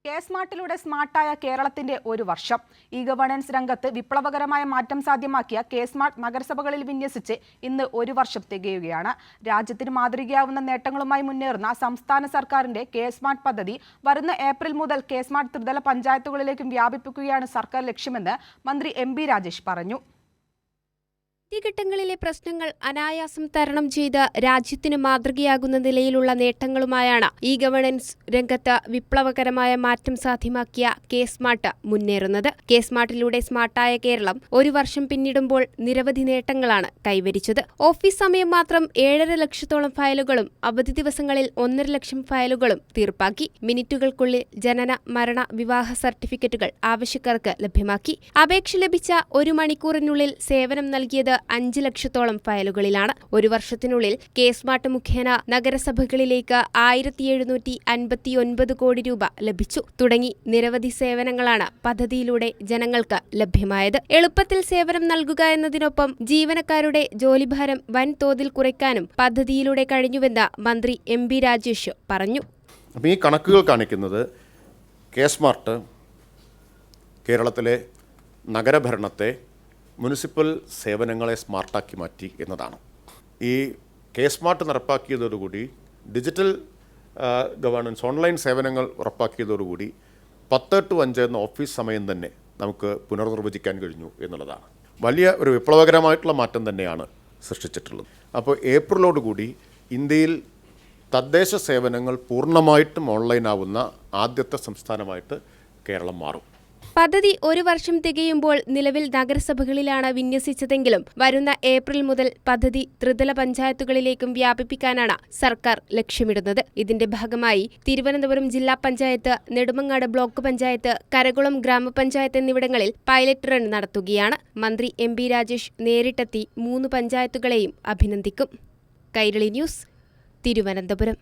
കെ-സ്മാർട്ടിലൂടെ സ്മാർട്ടായ കേരളത്തിന്റെ ഒരു വർഷം. ഇ-ഗവേണൻസ് രംഗത്ത് വിപ്ലവകരമായ മാറ്റം സാധ്യമാക്കിയ കെ-സ്മാർട്ട് നഗരസഭകളിൽ വിന്യസിച്ച് ഇന്ന് ഒരു വർഷം തികയുകയാണ്. രാജ്യത്തിന് മാതൃകയാവുന്ന നേട്ടങ്ങളുമായി മുന്നേറുന്ന സംസ്ഥാന സർക്കാരിന്റെ കെ-സ്മാർട്ട് പദ്ധതി വരുന്ന ഏപ്രിൽ മുതൽ കെ-സ്മാർട്ട് ത്രിതല പഞ്ചായത്തുകളിലേക്കും വ്യാപിപ്പിക്കുകയാണ് സർക്കാർ ലക്ഷ്യമെന്ന് മന്ത്രി എം.ബി. രാജേഷ് പറഞ്ഞു. ആദ്യഘട്ടങ്ങളിലെ പ്രശ്നങ്ങൾ അനായാസം തരണം ചെയ്ത് രാജ്യത്തിന് മാതൃകയാകുന്ന നിലയിലുള്ള നേട്ടങ്ങളുമായാണ് ഇ-ഗവേണൻസ് രംഗത്ത് വിപ്ലവകരമായ മാറ്റം സാധ്യമാക്കിയ കെ-സ്മാർട്ട് മുന്നേറുന്നത്. കെ-സ്മാർട്ടിലൂടെ സ്മാർട്ടായ കേരളം ഒരു വർഷം പിന്നിടുമ്പോൾ നിരവധി നേട്ടങ്ങളാണ് കൈവരിച്ചത്. ഓഫീസ് സമയം മാത്രം 7.5 ലക്ഷത്തോളം ഫയലുകളും അവധി ദിവസങ്ങളിൽ 1.5 ലക്ഷം ഫയലുകളും തീർപ്പാക്കി. മിനിറ്റുകൾക്കുള്ളിൽ ജനന, മരണ, വിവാഹ സർട്ടിഫിക്കറ്റുകൾ ആവശ്യക്കാർക്ക് ലഭ്യമാക്കി. അപേക്ഷ ലഭിച്ച 1 മണിക്കൂറിനുള്ളിൽ സേവനം നൽകിയത് 5 ലക്ഷത്തോളം ഫയലുകളിലാണ്. ഒരു വർഷത്തിനുള്ളിൽ കെ-സ്മാർട്ട് മുഖേന നഗരസഭകളിലേക്ക് 1759 കോടി രൂപ ലഭിച്ചു. തുടങ്ങി നിരവധി സേവനങ്ങളാണ് പദ്ധതിയിലൂടെ ജനങ്ങൾക്ക് ലഭ്യമായത്. എളുപ്പത്തിൽ സേവനം നൽകുക എന്നതിനൊപ്പം ജീവനക്കാരുടെ ജോലിഭാരം വൻതോതിൽ കുറയ്ക്കാനും പദ്ധതിയിലൂടെ കഴിഞ്ഞുവെന്ന് മന്ത്രി എം.ബി. രാജേഷ് പറഞ്ഞു. അപ്പോൾ ഈ കണക്കുകൾ കാണിക്കുന്നത് കെ-സ്മാർട്ട് കേരളത്തിലെ നഗരഭരണത്തെ, മുനിസിപ്പൽ സേവനങ്ങളെ സ്മാർട്ടാക്കി മാറ്റി എന്നതാണ്. ഈ കെ-സ്മാർട്ട് നടപ്പാക്കിയതോടുകൂടി ഡിജിറ്റൽ ഗവേണൻസ്, ഓൺലൈൻ സേവനങ്ങൾ ഉറപ്പാക്കിയതോടുകൂടി 10 to 5 എന്ന ഓഫീസ് സമയം തന്നെ നമുക്ക് പുനർനിർവചിക്കാൻ കഴിഞ്ഞു എന്നുള്ളതാണ്. വലിയ ഒരു വിപ്ലവകരമായിട്ടുള്ള മാറ്റം തന്നെയാണ് സൃഷ്ടിച്ചിട്ടുള്ളത്. അപ്പോൾ ഏപ്രിലോടുകൂടി ഇന്ത്യയിൽ തദ്ദേശ സേവനങ്ങൾ പൂർണ്ണമായിട്ടും ഓൺലൈനാവുന്ന ആദ്യത്തെ സംസ്ഥാനമായിട്ട് കേരളം മാറും. പദ്ധതി ഒരു വർഷം തികയുമ്പോൾ നിലവിൽ നഗരസഭകളിലാണ് വിന്യസിച്ചതെങ്കിലും വരുന്ന ഏപ്രിൽ മുതൽ പദ്ധതി ത്രിതല പഞ്ചായത്തുകളിലേക്കും വ്യാപിപ്പിക്കാനാണ് സർക്കാർ ലക്ഷ്യമിടുന്നത്. ഇതിന്റെ ഭാഗമായി തിരുവനന്തപുരം ജില്ലാ പഞ്ചായത്ത്, നെടുമങ്ങാട് ബ്ലോക്ക് പഞ്ചായത്ത്, കരകുളം ഗ്രാമപഞ്ചായത്ത് എന്നിവിടങ്ങളിൽ പൈലറ്റ് റൺ നടത്തുകയാണ്. മന്ത്രി എം.ബി. രാജേഷ് നേരിട്ടെത്തി 3 പഞ്ചായത്തുകളെയും അഭിനന്ദിക്കും. കൈരളി ന്യൂസ്, തിരുവനന്തപുരം.